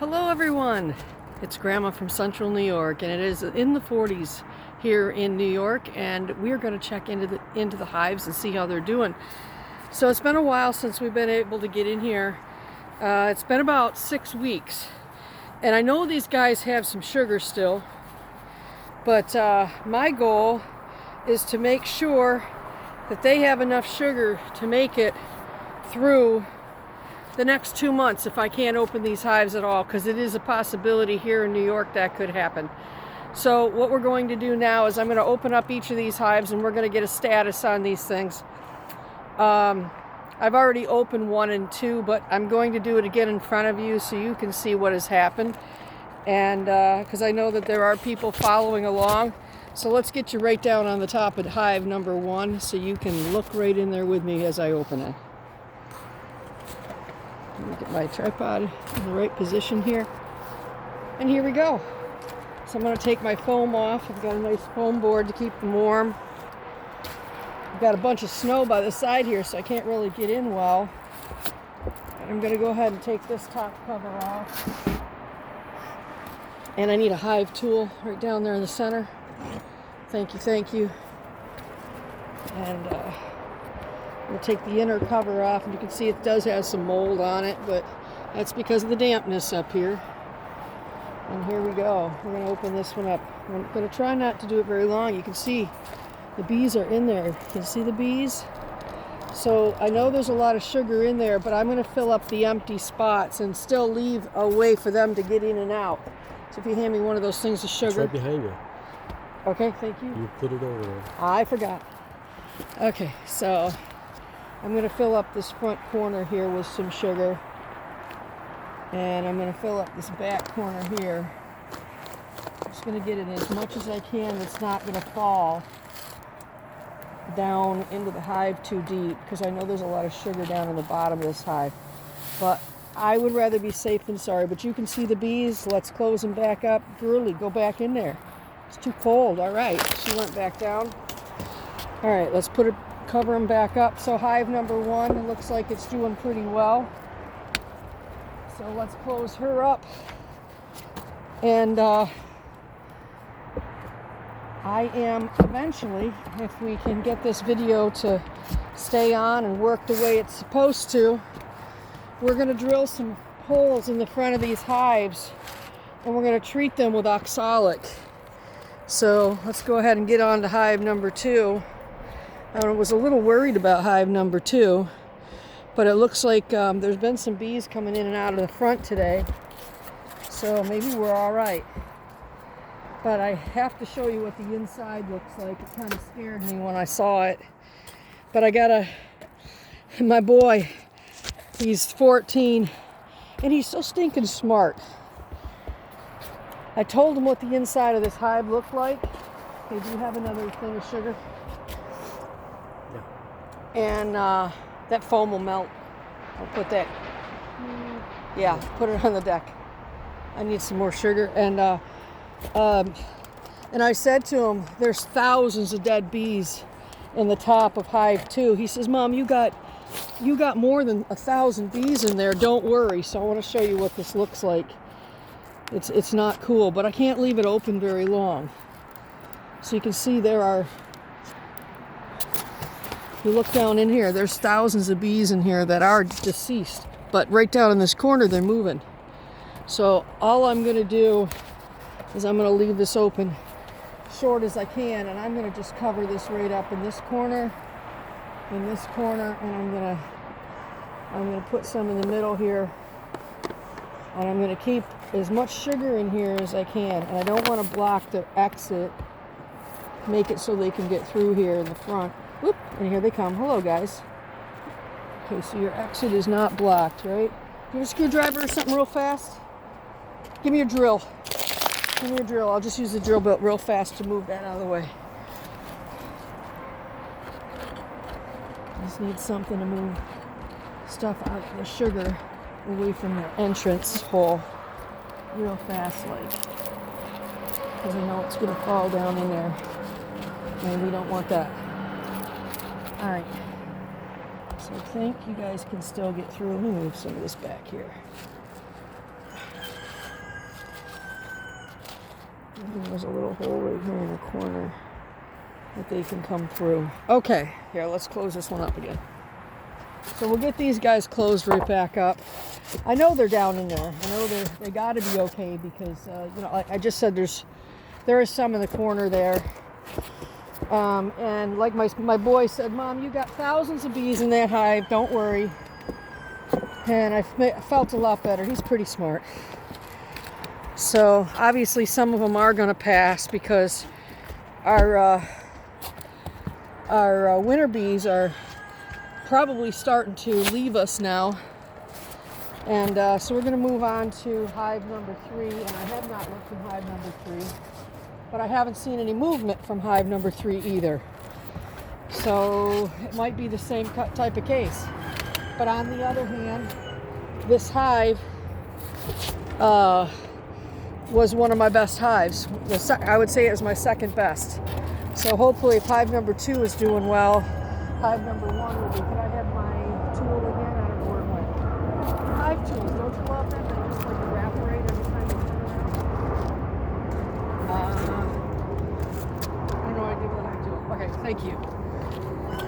Hello everyone, it's Grandma from Central New York, and it is in the 40s here in New York, and we're going to check into the hives and see how they're doing. So it's been a while since we've been able to get in here. It's been about 6 weeks, and I know these guys have some sugar still, but my goal is to make sure that they have enough sugar to make it through the next 2 months if I can't open these hives at all, because it is a possibility here in New York that could happen. So what we're going to do now is I'm going to open up each of these hives and we're going to get a status on these things. I've already opened 1 and 2, but I'm going to do it again in front of you so you can see what has happened, and because I know that there are people following along. So let's get you right down on the top of hive number 1 so you can look right in there with me as I open it. Let me get my tripod in the right position here. And here we go. So I'm going to take my foam off. I've got a nice foam board to keep them warm. I've got a bunch of snow by the side here, so I can't really get in well. But I'm going to go ahead and take this top cover off. And I need a hive tool right down there in the center. Thank you, thank you. And we'll take the inner cover off, and you can see it does have some mold on it, but that's because of the dampness up here. And here we go. We're going to open this one up. I'm going to try not to do it very long. You can see the bees are in there. You can see the bees? So I know there's a lot of sugar in there, but I'm going to fill up the empty spots and still leave a way for them to get in and out. So if you hand me one of those things of sugar. It's right behind you. Okay, thank you. You put it over there. I forgot. Okay, so I'm going to fill up this front corner here with some sugar, and I'm going to fill up this back corner here. I'm just going to get it as much as I can that's not going to fall down into the hive too deep, because I know there's a lot of sugar down in the bottom of this hive. But I would rather be safe than sorry. But you can see the bees. Let's close them back up. Girly, go back in there. It's too cold. All right, she went back down. All right, let's cover them back up. So hive number 1, it looks like it's doing pretty well. So let's close her up. And I am eventually, if we can get this video to stay on and work the way it's supposed to, we're going to drill some holes in the front of these hives, and we're going to treat them with oxalic. So let's go ahead and get on to hive number 2. I was a little worried about hive number 2, but it looks like there's been some bees coming in and out of the front today, so maybe we're all right. But I have to show you what the inside looks like. It kind of scared me when I saw it. But my boy, he's 14, and he's so stinking smart. I told him what the inside of this hive looked like. Okay, do you have another thing of sugar? And that foam will melt. I'll put that, yeah, put it on the deck. I need some more sugar. And I said to him, there's thousands of dead bees in the top of hive 2. He says, Mom, you got more than 1,000 bees in there. Don't worry. So I want to show you what this looks like. It's not cool, but I can't leave it open very long. So you can see you look down in here, there's thousands of bees in here that are deceased. But right down in this corner, they're moving. So all I'm going to do is I'm going to leave this open short as I can, and I'm going to just cover this right up in this corner, and I'm going to put some in the middle here, and I'm going to keep as much sugar in here as I can. And I don't want to block the exit. Make it so they can get through here in the front. Whoop, and here they come. Hello, guys. Okay, so your exit is not blocked, right? You have a screwdriver or something real fast? Give me a drill. Give me a drill. I'll just use the drill bit real fast to move that out of the way. Just need something to move stuff out of the sugar away from the entrance hole real fast, like, because I know it's going to fall down in there, and we don't want that. All right, so I think you guys can still get through. Let me move some of this back here. And there's a little hole right here in the corner that they can come through. Okay, here, let's close this one up again. So we'll get these guys closed right back up. I know they're down in there. I know they got to be okay because, you know, like I just said, there is some in the corner there. And like my boy said, Mom, you got thousands of bees in that hive. Don't worry. And I felt a lot better. He's pretty smart. So obviously some of them are going to pass because our winter bees are probably starting to leave us now. And so we're going to move on to hive number 3. And I have not looked in hive number 3. But I haven't seen any movement from hive number 3 either. So it might be the same type of case. But on the other hand, this hive was one of my best hives. I would say it was my second best. So hopefully if hive number 2 is doing well, hive number 1 will be. Can I have my tool again? I don't know where it went. Hive tools, don't you love them? They just like evaporate every time you turn around. I don't know what I did with the hive tool. Okay, thank you.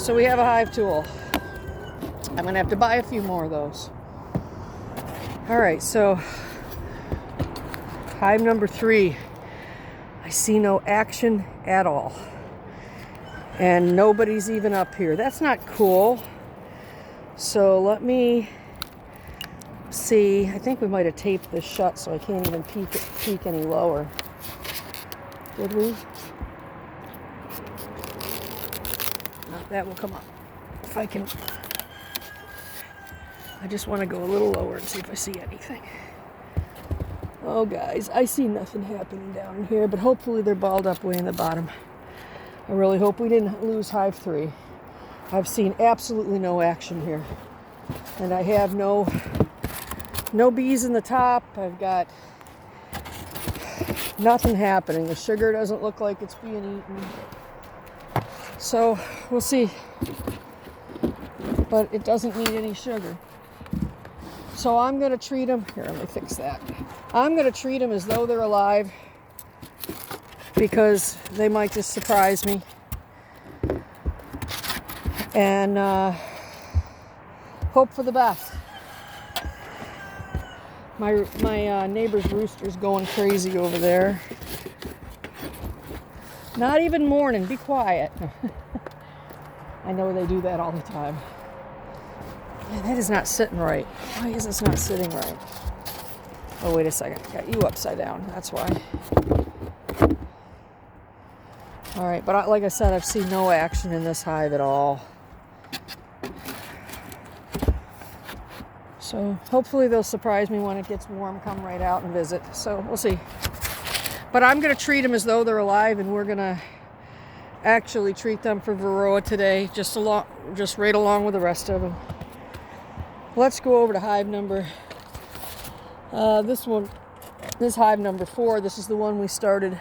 So we have a hive tool. I'm going to have to buy a few more of those. All right, so hive number 3. I see no action at all. And nobody's even up here. That's not cool. So let me see. I think we might have taped this shut so I can't even peek any lower. Did we? No, that will come up. If I can. I just want to go a little lower and see if I see anything. Oh, guys, I see nothing happening down here, but hopefully they're balled up way in the bottom. I really hope we didn't lose hive 3. I've seen absolutely no action here. And I have no bees in the top. I've got nothing happening. The sugar doesn't look like it's being eaten. So we'll see. But it doesn't need any sugar. So I'm going to treat them. Here, let me fix that. I'm going to treat them as though they're alive because they might just surprise me. And hope for the best. My neighbor's rooster's going crazy over there. Not even mourning. Be quiet. I know they do that all the time. Man, that is not sitting right. Why is this not sitting right? Oh, wait a second. I got you upside down. That's why. All right, but like I said, I've seen no action in this hive at all. So hopefully they'll surprise me when it gets warm, come right out and visit. So we'll see. But I'm going to treat them as though they're alive, and we're going to actually treat them for Varroa today, just right along with the rest of them. Let's go over to hive number, this hive number 4. This is the one we started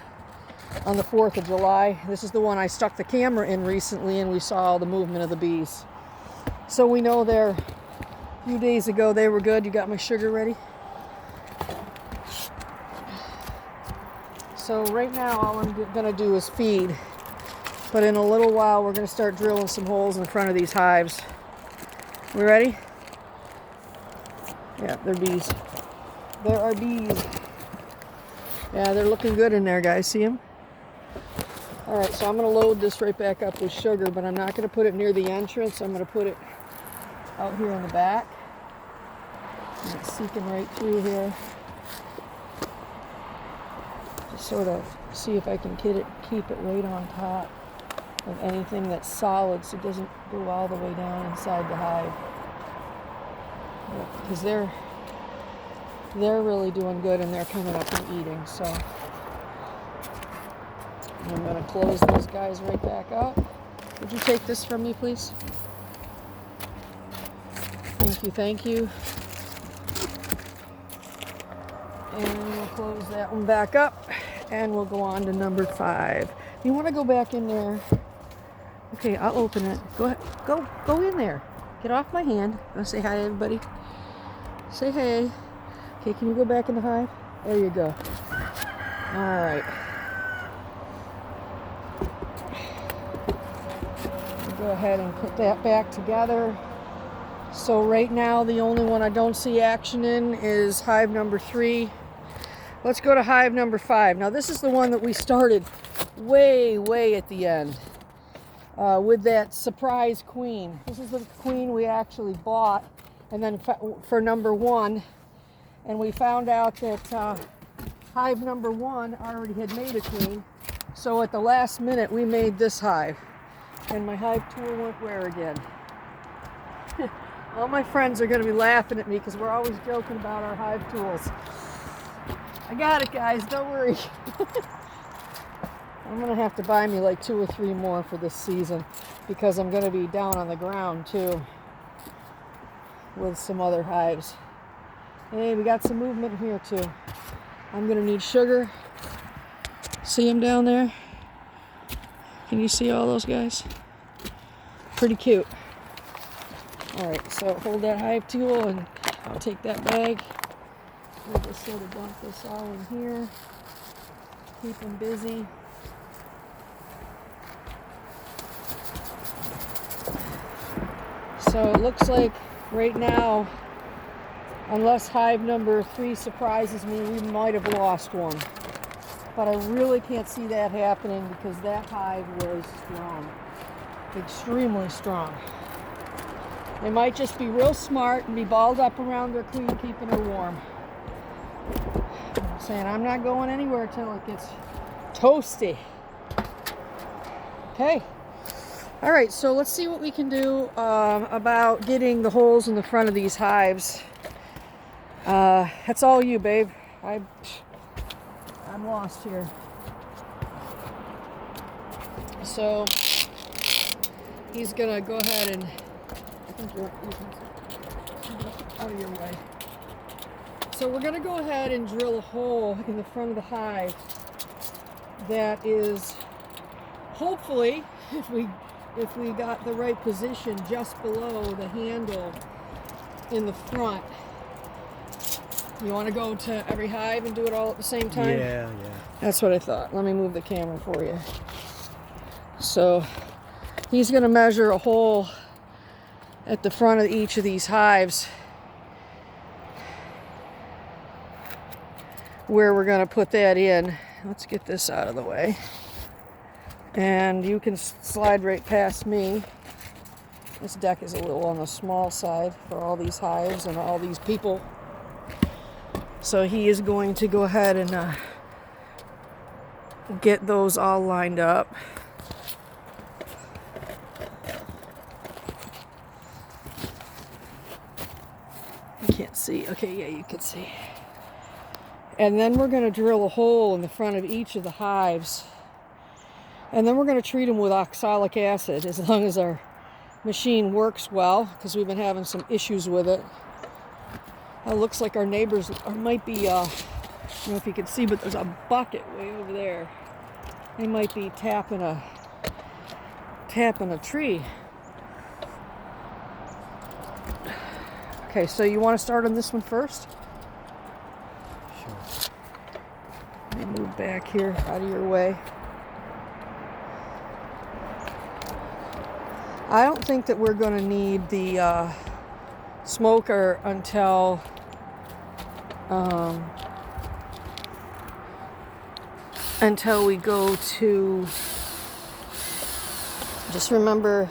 on the 4th of July. This is the one I stuck the camera in recently, and we saw all the movement of the bees. So we know a few days ago they were good. You got my sugar ready? So right now all I'm going to do is feed. But in a little while we're going to start drilling some holes in front of these hives. We ready? Yeah, they're bees. There are bees. Yeah, they're looking good in there, guys. See them? All right, so I'm going to load this right back up with sugar, but I'm not going to put it near the entrance. I'm going to put it out here in the back. And it's seeking right through here. Just sort of see if I can keep it right on top of anything that's solid so it doesn't go all the way down inside the hive. Because they're really doing good and they're coming up and eating. So I'm going to close those guys right back up. Would you take this from me, please? Thank you. And we'll close that one back up and we'll go on to number 5. You want to go back in there? Okay, I'll open it. Go ahead. Go in there. Get off my hand. Go say hi to everybody. Say hey. Okay, can you go back in the hive? There you go. All right. Go ahead and put that back together. So right now the only one I don't see action in is hive number 3. Let's go to hive number 5. Now this is the one that we started way at the end with that surprise queen. This is the queen we actually bought and then for number 1, and we found out that hive number 1 already had made a queen. So at the last minute we made this hive, and my hive tool went where again? All my friends are going to be laughing at me because we're always joking about our hive tools. I got it, guys, don't worry. I'm going to have to buy me like 2 or 3 more for this season because I'm going to be down on the ground too with some other hives. Hey, we got some movement here too. I'm going to need sugar. See them down there? Can you see all those guys? Pretty cute. Alright, so hold that hive tool and I'll take that bag. We'll just sort of dump this all in here. Keep them busy. So it looks like right now, unless hive number 3 surprises me, we might have lost one. But I really can't see that happening because that hive was strong. Extremely strong. They might just be real smart and be balled up around their queen, keeping her warm. I'm saying I'm not going anywhere till it gets toasty. Okay. All right, so let's see what we can do about getting the holes in the front of these hives. That's all you, babe. I'm lost here. So he's gonna go ahead and out of your way. So we're gonna go ahead and drill a hole in the front of the hive that is hopefully, if we got the right position, just below the handle in the front. You want to go to every hive and do it all at the same time? Yeah. That's what I thought. Let me move the camera for you. So he's going to measure a hole at the front of each of these hives where we're going to put that in. Let's get this out of the way. And you can slide right past me. This deck is a little on the small side for all these hives and all these people. So he is going to go ahead and get those all lined up. You can't see. Okay, yeah, you can see. And then we're going to drill a hole in the front of each of the hives. And then we're going to treat them with oxalic acid as long as our machine works well, because we've been having some issues with it. It looks like our neighbors might be, I don't know if you can see, but there's a bucket way over there. They might be tapping a tree. Okay, so you want to start on this one first? Sure. Let me move back here out of your way. I don't think that we're going to need the smoker until we go to, just remember,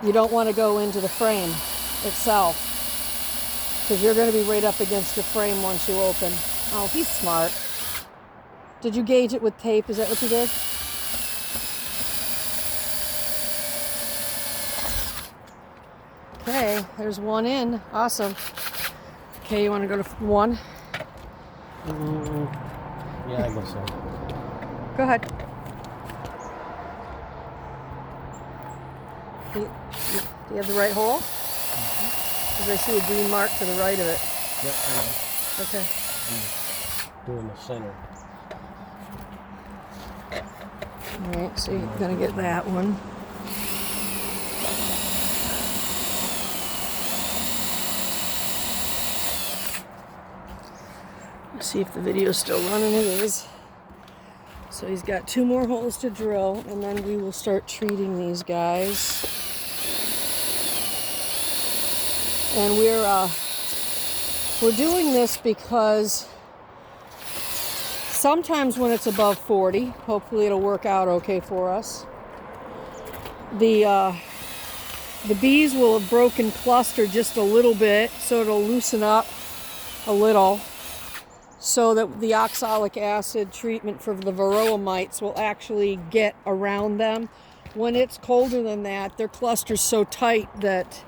you don't want to go into the frame itself because you're going to be right up against the frame once you open. Oh, he's smart. Did you gauge it with tape? Is that what you did? Okay, there's one in. Awesome. Okay, you want to go to 1? Yeah, I guess so. Go ahead. Do you have the right hole? Because I see a green mark to the right of it. Yep, I know. Okay. Doing the center. All right, so you're going to get that one. See if the video's still running. It is. So he's got 2 more holes to drill, and then we will start treating these guys. And we're doing this because sometimes when it's above 40, hopefully it'll work out okay for us. The bees will have broken cluster just a little bit, so it'll loosen up a little, so that the oxalic acid treatment for the varroa mites will actually get around them. When it's colder than that, their cluster's so tight that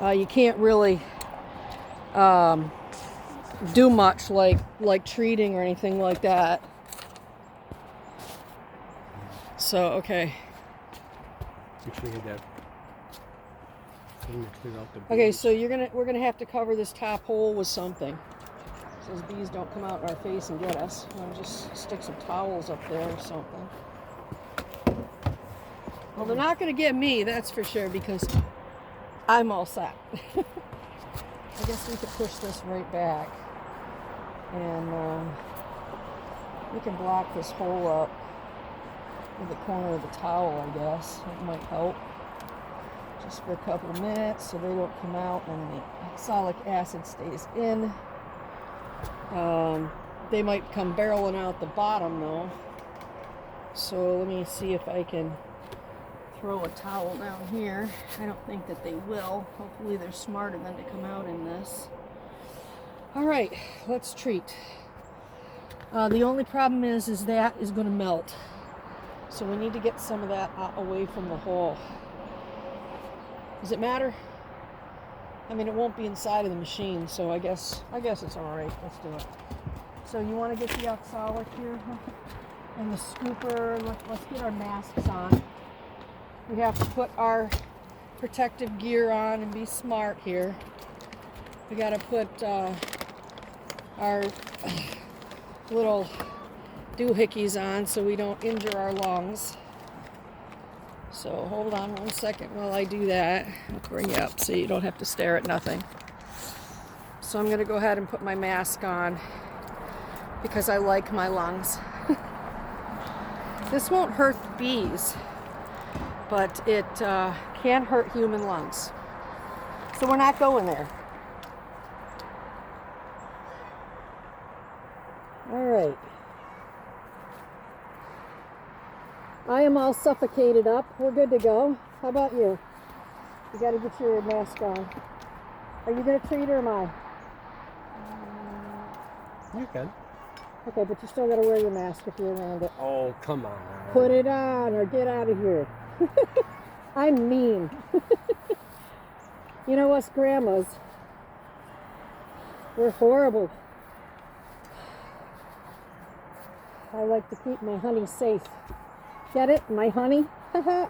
you can't really do much like treating or anything like that. So okay. Make sure you get that. Okay, so we're gonna have to cover this top hole with something, so those bees don't come out in our face and get us. I'll just stick some towels up there or something. Well, they're not gonna get me, that's for sure, because I'm all set. I guess we could push this right back, and we can block this hole up with the corner of the towel, I guess. It might help. Just for a couple of minutes so they don't come out and the oxalic acid stays in. They might come barreling out the bottom though. So let me see if I can throw a towel down here. I don't think that they will. Hopefully they're smarter than to come out in this. Alright, let's treat. The only problem is that is going to melt. So we need to get some of that away from the hole. Does it matter? I mean, it won't be inside of the machine, so I guess it's all right. Let's do it. So you want to get the oxalic here, and the scooper. Let's get our masks on. We have to put our protective gear on and be smart here. We got to put our little doohickeys on so we don't injure our lungs. So hold on 1 second while I do that. I'll bring you up so you don't have to stare at nothing. So I'm going to go ahead and put my mask on because I like my lungs. This won't hurt the bees, but it can hurt human lungs. So we're not going there. All right. I am all suffocated up. We're good to go. How about you? You got to get your mask on. Are you going to treat or am I? You can. Okay, but you still got to wear your mask if you're around it. Oh, come on. Put it on or get out of here. I'm mean. You know us grandmas, we're horrible. I like to keep my honey safe. Get it? My honey? Okay.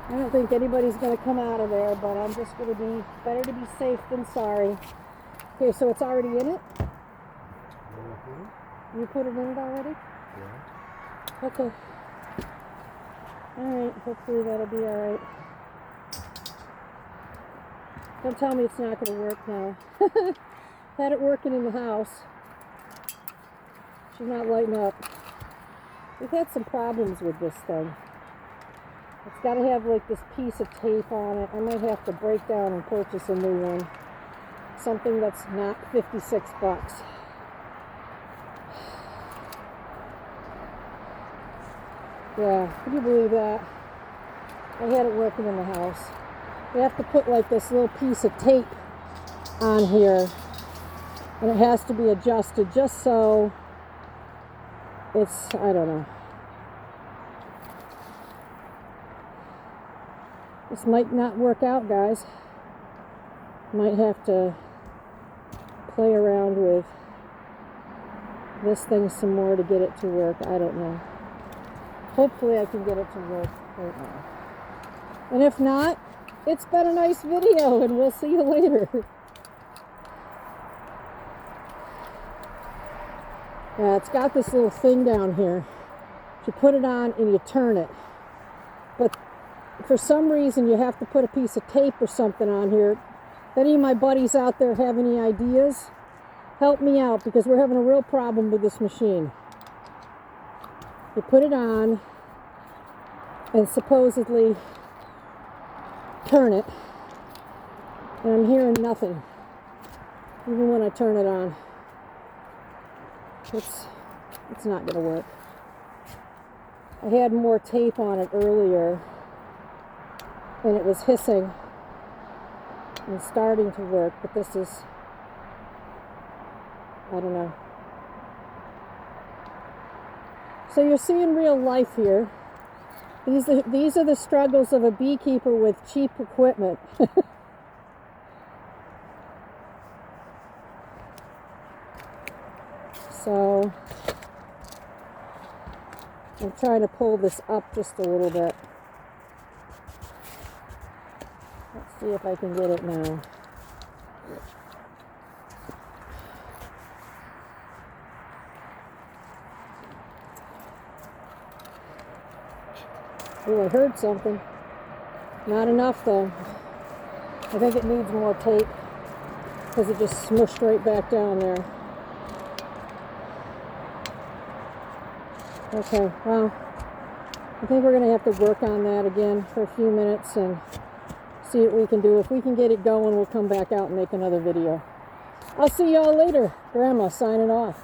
I don't think anybody's going to come out of there, but I'm just going to be better to be safe than sorry. Okay, so it's already in it? Mm-hmm. You put it in it already? Yeah. Okay. Alright, hopefully that'll be alright. Don't tell me it's not going to work now. Had it working in the house. She's not lighting up. We've had some problems with this thing. It's got to have like this piece of tape on it. I might have to break down and purchase a new one. Something that's not $56. Yeah, can you believe that? I had it working in the house. You have to put like this little piece of tape on here, and it has to be adjusted just so it's, I don't know. This might not work out, guys. Might have to play around with this thing some more to get it to work. I don't know. Hopefully I can get it to work right now. And if not, it's been a nice video and we'll see you later. Yeah, it's got this little thing down here. You put it on and you turn it. But for some reason you have to put a piece of tape or something on here. If any of my buddies out there have any ideas, help me out, because we're having a real problem with this machine. You put it on and supposedly turn it, and I'm hearing nothing even when I turn it on. It's not going to work. I had more tape on it earlier and it was hissing and starting to work, but this is, I don't know. So you're seeing real life here. These are the struggles of a beekeeper with cheap equipment. So I'm trying to pull this up just a little bit. Let's see if I can get it now. Oh, I heard something. Not enough though. I think it needs more tape because it just smushed right back down there. Okay, well, I think we're going to have to work on that again for a few minutes and see what we can do. If we can get it going, we'll come back out and make another video. I'll see y'all later. Grandma signing off.